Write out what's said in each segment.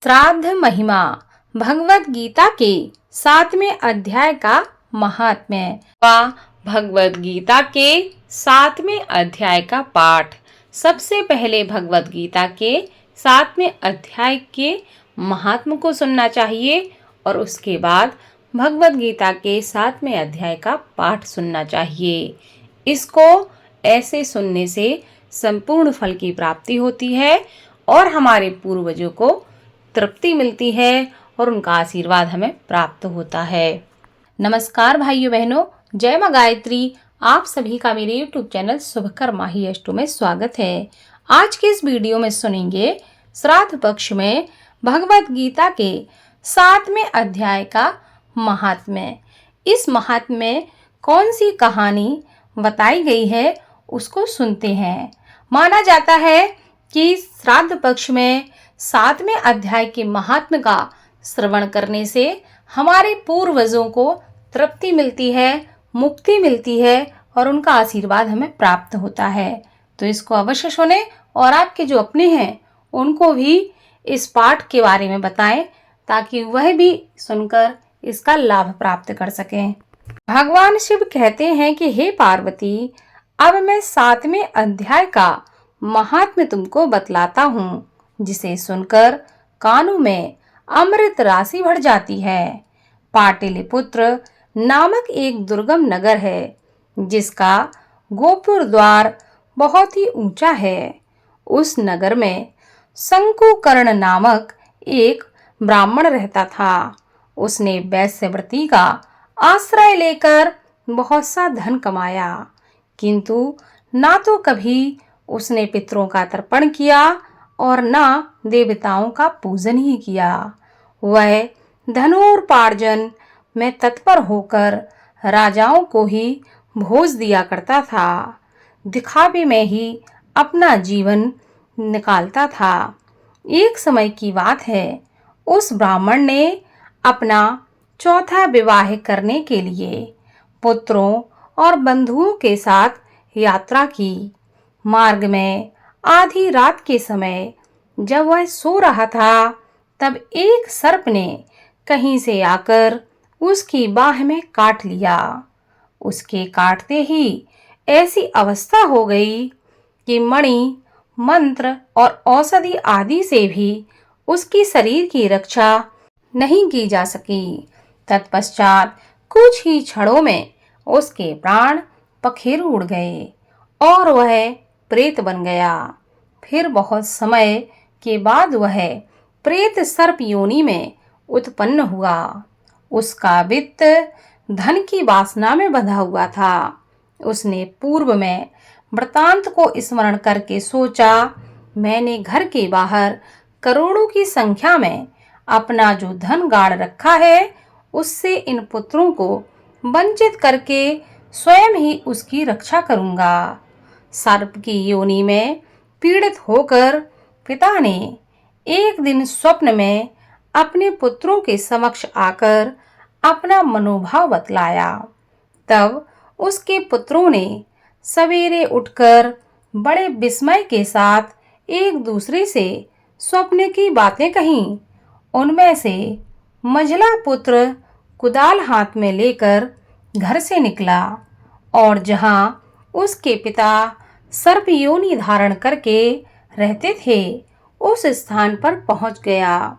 श्राद्ध महिमा भगवत गीता के 7वें अध्याय का महात्म्य व भगवत गीता के 7वें अध्याय का पाठ। सबसे पहले भगवत गीता के 7वें अध्याय के महात्म को सुनना चाहिए और उसके बाद भगवत गीता के 7वें अध्याय का पाठ सुनना चाहिए। इसको ऐसे सुनने से संपूर्ण फल की प्राप्ति होती है और हमारे पूर्वजों को तृप्ति मिलती है और उनका आशीर्वाद हमें प्राप्त होता है। नमस्कार भाइयों बहनों, जय मां गायत्री। आप सभी का मेरे YouTube चैनल शुभकर माही अष्टो में स्वागत है। आज के इस वीडियो में सुनेंगे श्राद्ध पक्ष में भगवत गीता के 7वें अध्याय का महात्म्य। इस महात्म्य में कौन सी कहानी बताई गई है उसको सुनते हैं। माना जाता है कि श्राद्ध पक्ष में 7वें अध्याय के महात्म्य का श्रवण करने से हमारे पूर्वजों को तृप्ति मिलती है, मुक्ति मिलती है और उनका आशीर्वाद हमें प्राप्त होता है। तो इसको अवश्य सुने और आपके जो अपने हैं उनको भी इस पाठ के बारे में बताएं ताकि वह भी सुनकर इसका लाभ प्राप्त कर सकें। भगवान शिव कहते हैं कि हे पार्वती, अब मैं 7वें अध्याय का महात्म्य तुमको बतलाता हूँ, जिसे सुनकर कानों में अमृत राशि भर जाती है। पाटलिपुत्र नामक एक दुर्गम नगर है जिसका गोपुर द्वार बहुत ही ऊंचा है। उस नगर में शंकुकर्ण नामक एक ब्राह्मण रहता था। उसने वैश्यवृत्ति का आश्रय लेकर बहुत सा धन कमाया, किंतु ना तो कभी उसने पितरों का तर्पण किया और ना देवताओं का पूजन ही किया। वह धनोपार्जन में तत्पर होकर राजाओं को ही भोज दिया करता था, दिखावे में ही अपना जीवन निकालता था। एक समय की बात है, उस ब्राह्मण ने अपना चौथा विवाह करने के लिए पुत्रों और बंधुओं के साथ यात्रा की। मार्ग में आधी रात के समय जब वह सो रहा था, तब एक सर्प ने कहीं से आकर उसकी बाह में काट लिया। उसके काटते ही ऐसी अवस्था हो गई कि मणि, मंत्र और औषधि आदि से भी उसकी शरीर की रक्षा नहीं की जा सकी। तत्पश्चात कुछ ही क्षणों में उसके प्राण पखेरु उड़ गए और वह प्रेत बन गया। फिर बहुत समय के बाद वह प्रेत सर्प योनि में उत्पन्न हुआ। उसका वित्त धन की वासना में बंधा हुआ था। उसने पूर्व में वृतांत को स्मरण करके सोचा, मैंने घर के बाहर करोड़ों की संख्या में अपना जो धन गाड़ रखा है, उससे इन पुत्रों को वंचित करके स्वयं ही उसकी रक्षा करूंगा। सर्प की योनि में पीड़ित होकर पिता ने एक दिन स्वप्न में अपने पुत्रों के समक्ष आकर अपना मनोभाव बतलाया। तब उसके पुत्रों ने सवेरे उठकर बड़े विस्मय के साथ एक दूसरे से स्वप्न की बातें कहीं। उनमें से मझला पुत्र कुदाल हाथ में लेकर घर से निकला और जहां उसके पिता सर्प योनि धारण करके रहते थे, उस स्थान पर पहुंच गया।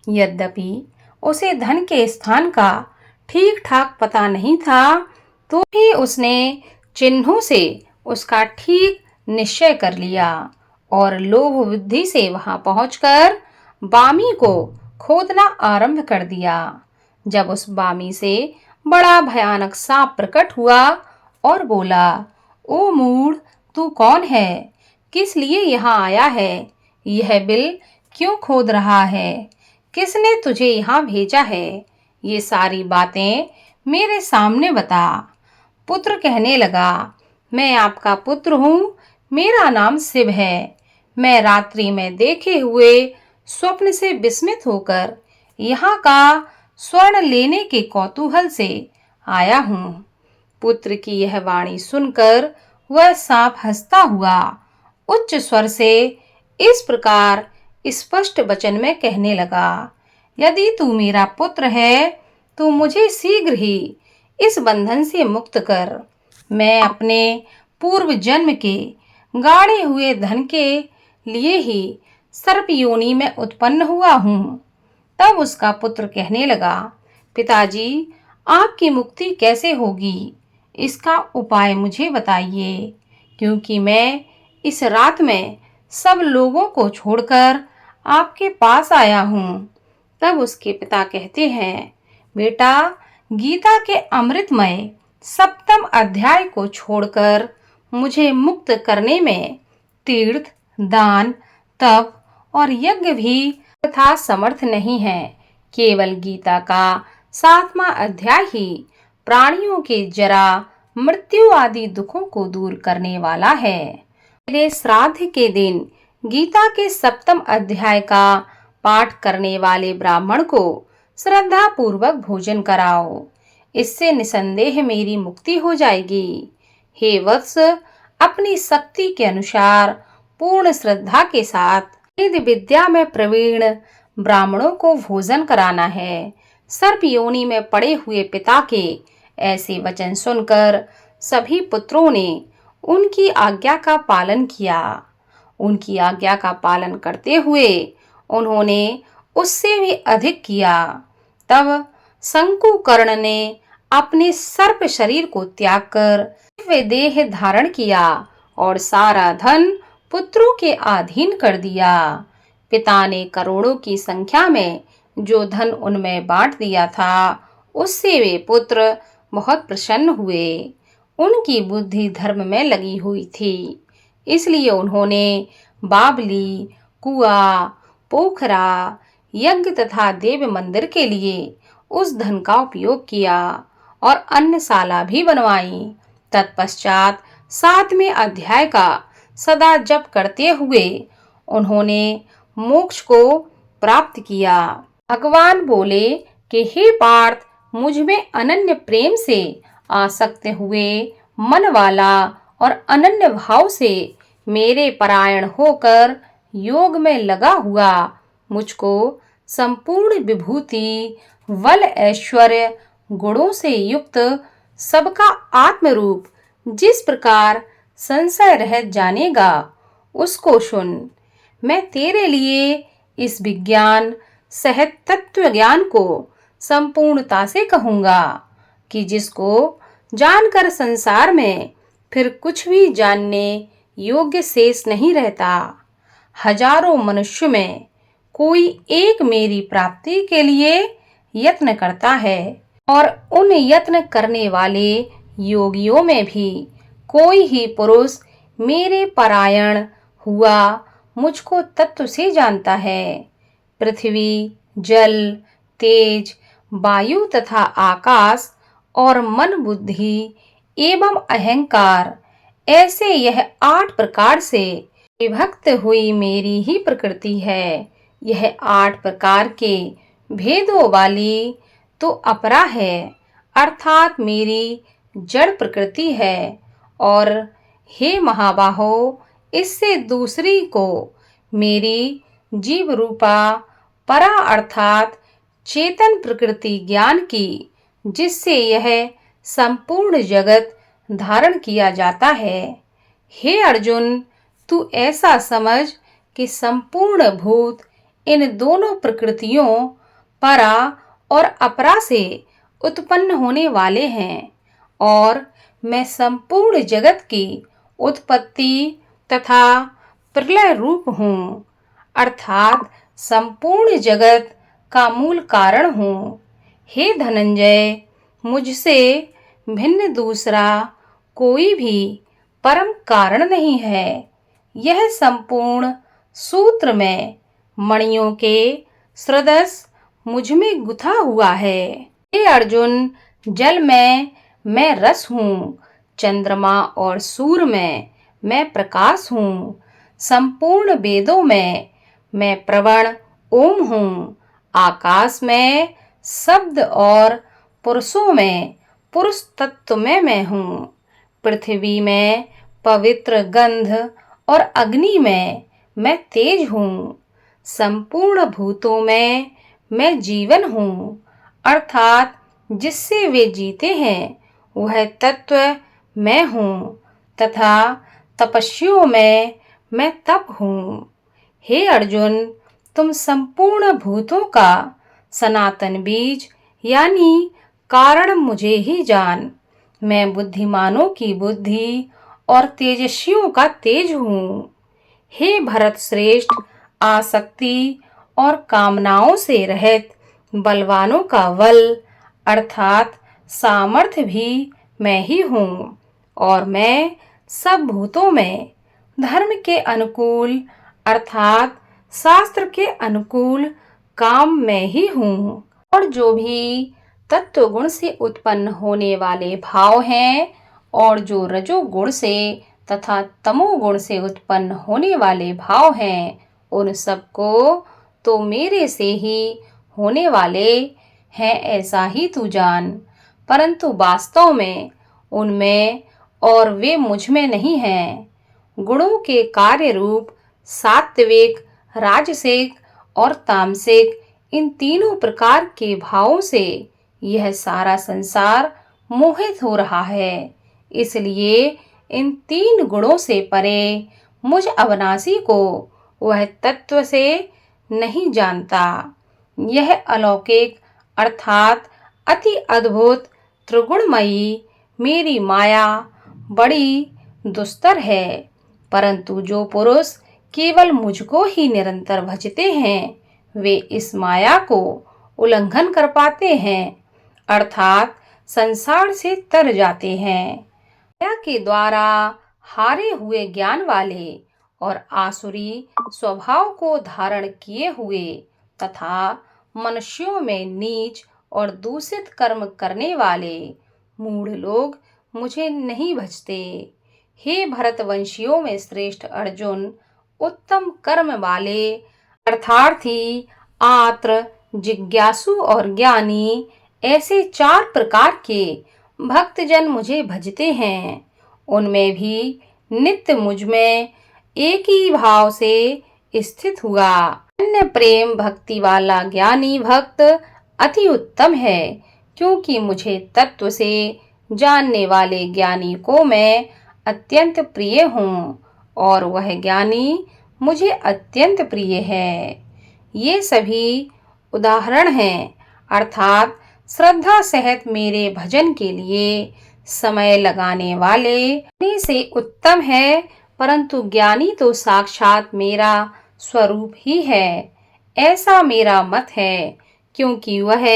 यद्यपि उसे धन के स्थान का ठीक ठाक पता नहीं था, तो भी उसने चिन्हों से उसका ठीक निश्चय कर लिया और लोभ बुद्धि से वहां पहुंचकर बामी को खोदना आरंभ कर दिया। जब उस बामी से बड़ा भयानक सांप प्रकट हुआ और बोला, ओ मूढ़, तू कौन है? किस लिए यहाँ आया है? यह बिल क्यों खोद रहा है? किसने तुझे यहाँ भेजा है? ये सारी बातें मेरे सामने बता। पुत्र कहने लगा, मैं आपका पुत्र हूँ, मेरा नाम शिव है। मैं रात्रि में देखे हुए स्वप्न से विस्मित होकर यहाँ का स्वर्ण लेने के कौतूहल से आया हूँ। पुत्र की यह वाणी सुनकर वह सांप हंसता हुआ उच्च स्वर से इस प्रकार स्पष्ट वचन में कहने लगा, यदि तू मेरा पुत्र है तो मुझे शीघ्र ही इस बंधन से मुक्त कर। मैं अपने पूर्व जन्म के गाड़े हुए धन के लिए ही सर्प योनि में उत्पन्न हुआ हूँ। तब उसका पुत्र कहने लगा, पिताजी, आपकी मुक्ति कैसे होगी, इसका उपाय मुझे बताइए, क्योंकि मैं इस रात में सब लोगों को छोड़कर आपके पास आया हूँ। तब उसके पिता कहते हैं, बेटा, गीता के अमृतमय सप्तम अध्याय को छोड़कर मुझे मुक्त करने में तीर्थ, दान, तप और यज्ञ भी तथा समर्थ नहीं है। केवल गीता का 7वां अध्याय ही प्राणियों के जरा, मृत्यु आदि दुखों को दूर करने वाला है। पहले श्राद्ध के दिन गीता के 7वें अध्याय का पाठ करने वाले ब्राह्मण को श्रद्धा पूर्वक भोजन कराओ। इससे निसंदेह मेरी मुक्ति हो जाएगी। हे वत्स, अपनी शक्ति के अनुसार पूर्ण श्रद्धा के साथ वेद विद्या में प्रवीण ब्राह्मणों को भोजन कराना है। सर्प योनि में पड़े हुए पिता के ऐसे वचन सुनकर सभी पुत्रों ने उनकी आज्ञा का पालन किया। उनकी आज्ञा का पालन करते हुए उन्होंने उससे भी अधिक किया। तब शंकुकर्ण ने अपने सर्प शरीर को त्याग कर दिव्य देह धारण किया और सारा धन पुत्रों के अधीन कर दिया। पिता ने करोड़ों की संख्या में जो धन उनमें बांट दिया था, उससे वे पुत्र बहुत प्रसन्न हुए। उनकी बुद्धि धर्म में लगी हुई थी, इसलिए उन्होंने बावली, कुआं, पोखरा, यज्ञ तथा देव मंदिर के लिए उस धन का उपयोग किया और अन्नशाला भी बनवाई। तत्पश्चात 7वें अध्याय का सदा जप करते हुए उन्होंने मोक्ष को प्राप्त किया। भगवान बोले कि हे पार्थ, मुझ में अनन्य प्रेम से आसक्त हुए मन वाला और अनन्य भाव से मेरे परायण होकर योग में लगा हुआ मुझको संपूर्ण विभूति, बल, ऐश्वर्य, गुणों से युक्त सबका आत्मरूप जिस प्रकार संशय रहित जानेगा, उसको सुन। मैं तेरे लिए इस विज्ञान सहित तत्व ज्ञान को संपूर्णता से कहूँगा कि जिसको जानकर संसार में फिर कुछ भी जानने योग्य शेष नहीं रहता। हजारों मनुष्य में कोई एक मेरी प्राप्ति के लिए यत्न करता है और उन यत्न करने वाले योगियों में भी कोई ही पुरुष मेरे परायण हुआ मुझको तत्व से जानता है। पृथ्वी, जल, तेज, वायु तथा आकाश और मन, बुद्धि एवं अहंकार, ऐसे यह 8 प्रकार से विभक्त हुई मेरी ही प्रकृति है। यह 8 प्रकार के भेदों वाली तो अपरा है, अर्थात मेरी जड़ प्रकृति है। और हे महाबाहो, इससे दूसरी को मेरी जीव रूपा परा अर्थात चेतन प्रकृति ज्ञान की, जिससे यह संपूर्ण जगत धारण किया जाता है। हे अर्जुन, तू ऐसा समझ कि संपूर्ण भूत इन दोनों प्रकृतियों परा और अपरा से उत्पन्न होने वाले हैं और मैं संपूर्ण जगत की उत्पत्ति तथा प्रलय रूप हूँ, अर्थात संपूर्ण जगत का मूल कारण हूँ। हे धनंजय, मुझसे भिन्न दूसरा कोई भी परम कारण नहीं है। यह संपूर्ण सूत्र में मणियों के सदृश मुझ में गुथा हुआ है। हे अर्जुन, जल में मैं रस हूँ, चंद्रमा और सूर्य में मैं प्रकाश हूँ, संपूर्ण वेदों में मैं प्रवण ओम हूँ, आकाश में शब्द और पुरुषों में पुरुष तत्व में मैं हूँ, पृथ्वी में पवित्र गंध और अग्नि में मैं तेज हूँ, संपूर्ण भूतों में मैं जीवन हूँ, अर्थात जिससे वे जीते हैं वह तत्व मैं हूँ, तथा तपस्वियों में मैं तप हूँ। हे अर्जुन, तुम संपूर्ण भूतों का सनातन बीज यानी कारण मुझे ही जान। मैं बुद्धिमानों की बुद्धि और तेजस्वियों का तेज हूँ। हे भरत श्रेष्ठ, आसक्ति और कामनाओं से रहित बलवानों का बल अर्थात सामर्थ्य भी मैं ही हूँ, और मैं सब भूतों में धर्म के अनुकूल अर्थात शास्त्र के अनुकूल काम मैं ही हूँ। और जो भी तत्व गुण से उत्पन्न होने वाले भाव हैं और जो रजोगुण से तथा तमोगुण से उत्पन्न होने वाले भाव हैं, उन सबको तो मेरे से ही होने वाले हैं ऐसा ही तू जान, परंतु वास्तव में उनमें और वे मुझ में नहीं हैं। गुणों के कार्य रूप सात्विक, राजसिक और तामसिक इन तीनों प्रकार के भावों से यह सारा संसार मोहित हो रहा है। इसलिए इन तीन गुणों से परे मुझ अविनाशी को वह तत्व से नहीं जानता। यह अलौकिक अर्थात अति अद्भुत त्रिगुणमयी मेरी माया बड़ी दुस्तर है, परंतु जो पुरुष केवल मुझको ही निरंतर भजते हैं वे इस माया को उल्लंघन कर पाते हैं, अर्थात संसार से तर जाते हैं। माया के द्वारा हारे हुए ज्ञान वाले और आसुरी स्वभाव को धारण किए हुए तथा मनुष्यों में नीच और दूषित कर्म करने वाले मूढ़ लोग मुझे नहीं भजते। हे भरतवंशियों में श्रेष्ठ अर्जुन, उत्तम कर्म वाले अर्थार्थी, आत्र, जिज्ञासु और ज्ञानी ऐसे चार प्रकार के भक्तजन मुझे भजते हैं। उनमें भी नित्य मुझ में एक ही भाव से स्थित हुआ। अन्य प्रेम भक्ति वाला ज्ञानी भक्त अति उत्तम है, क्योंकि मुझे तत्व से जानने वाले ज्ञानी को मैं अत्यंत प्रिय हूँ और वह ज्ञानी मुझे अत्यंत प्रिय है। ये सभी उदाहरण हैं, अर्थात श्रद्धा सहित मेरे भजन के लिए समय लगाने वाले से उत्तम है, परंतु ज्ञानी तो साक्षात मेरा स्वरूप ही है, ऐसा मेरा मत है, क्योंकि वह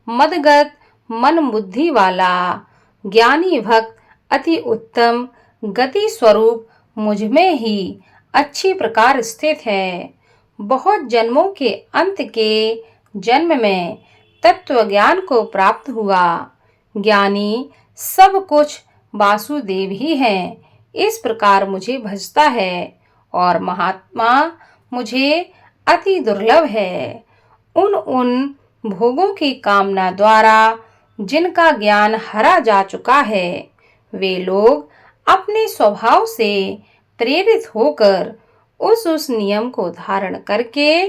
मदगत मन बुद्धि वाला ज्ञानी भक्त अति उत्तम गति स्वरूप मुझ में ही अच्छी प्रकार स्थित है। बहुत जन्मों के अंत के जन्म में तत्व ज्ञान को प्राप्त हुआ। ज्ञानी सब कुछ वासुदेव ही है, इस प्रकार मुझे भजता है, और महात्मा मुझे अति दुर्लभ है। उन भोगों की कामना द्वारा जिनका ज्ञान हरा जा चुका है, वे लोग अपने स्वभाव से प्रेरित होकर उस नियम को धारण करके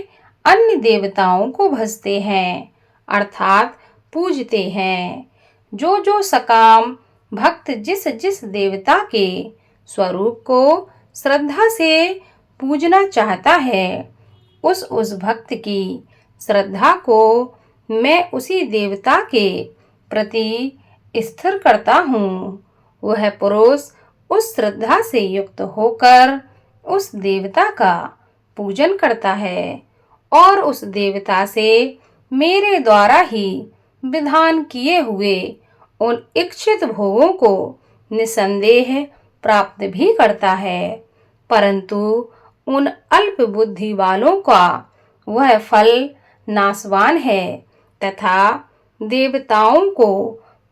अन्य देवताओं को भजते हैं, अर्थात पूजते हैं। जो सकाम भक्त जिस जिस देवता के स्वरूप को श्रद्धा से पूजना चाहता है, उस भक्त की श्रद्धा को मैं उसी देवता के प्रति स्थिर करता हूँ। वह पुरुष उस श्रद्धा से युक्त होकर उस देवता का पूजन करता है और उस देवता से मेरे द्वारा ही विधान किए हुए उन इच्छित भोगों को निसंदेह प्राप्त भी करता है, परंतु उन अल्प बुद्धि वालों का वह फल नाशवान है तथा देवताओं को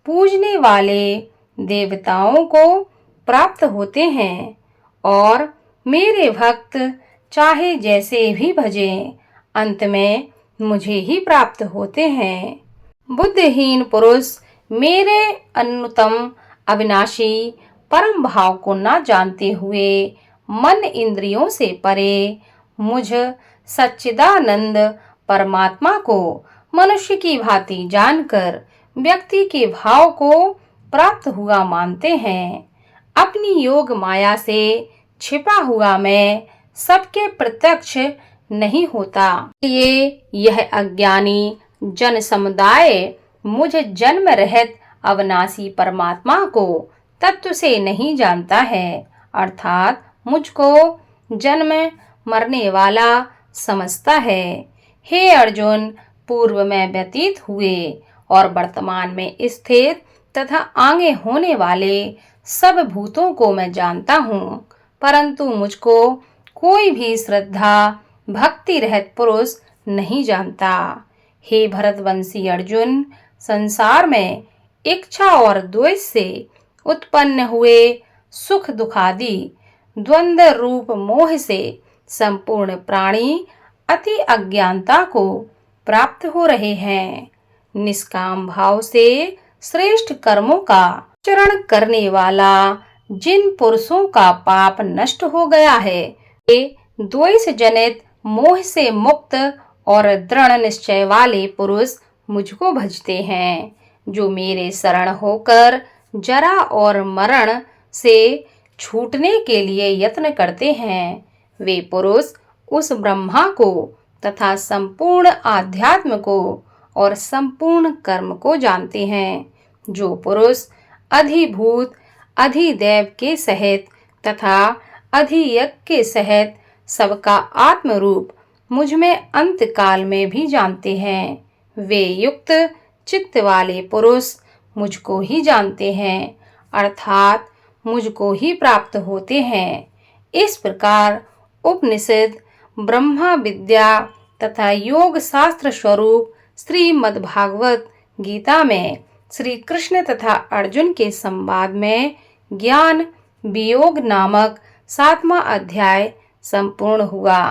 पूजने वाले देवताओं को प्राप्त होते हैं, और मेरे भक्त चाहे जैसे भी भजें अंत में मुझे ही प्राप्त होते हैं। बुद्धिहीन पुरुष मेरे अनुत्तम अविनाशी परम भाव को न जानते हुए मन इंद्रियों से परे मुझ सच्चिदानंद परमात्मा को मनुष्य की भांति जानकर व्यक्ति के भाव को प्राप्त हुआ मानते हैं। अपनी योग माया से छिपा हुआ मैं सबके प्रत्यक्ष नहीं होता। ये यह अज्ञानी जन समुदाय मुझ जन्म रहित अविनाशी परमात्मा को तत्व से नहीं जानता है, अर्थात मुझको जन्म मरने वाला समझता है। हे अर्जुन, पूर्व में व्यतीत हुए और वर्तमान में स्थित तथा आगे होने वाले सब भूतों को मैं जानता हूँ, परंतु मुझको कोई भी श्रद्धा भक्ति रहित पुरुष नहीं जानता। हे भरतवंशी अर्जुन, संसार में इच्छा और द्वेष से उत्पन्न हुए सुख दुखादि द्वंद्व रूप मोह से संपूर्ण प्राणी अति अज्ञानता को प्राप्त हो रहे हैं। निष्काम भाव से श्रेष्ठ कर्मों का आचरण करने वाला जिन पुरुषों का पाप नष्ट हो गया है, वे द्वेष जनित मोह से मुक्त और दृढ़ निश्चय वाले पुरुष मुझको भजते हैं। जो मेरे शरण होकर जरा और मरण से छूटने के लिए यत्न करते हैं, वे पुरुष उस ब्रह्मा को तथा संपूर्ण आध्यात्म को और संपूर्ण कर्म को जानते हैं। जो पुरुष अधिभूत अधिदैव के सहित तथा अधियज्ञ के सहित सबका आत्म रूप मुझ में अंत काल में भी जानते हैं, वे युक्त चित्त वाले पुरुष मुझको ही जानते हैं, अर्थात मुझको ही प्राप्त होते हैं। इस प्रकार उपनिषद ब्रह्मा विद्या तथा योग शास्त्र स्वरूप श्रीमद्भागवत गीता में श्री कृष्ण तथा अर्जुन के संवाद में ज्ञान वियोग नामक 7वां अध्याय संपूर्ण हुआ।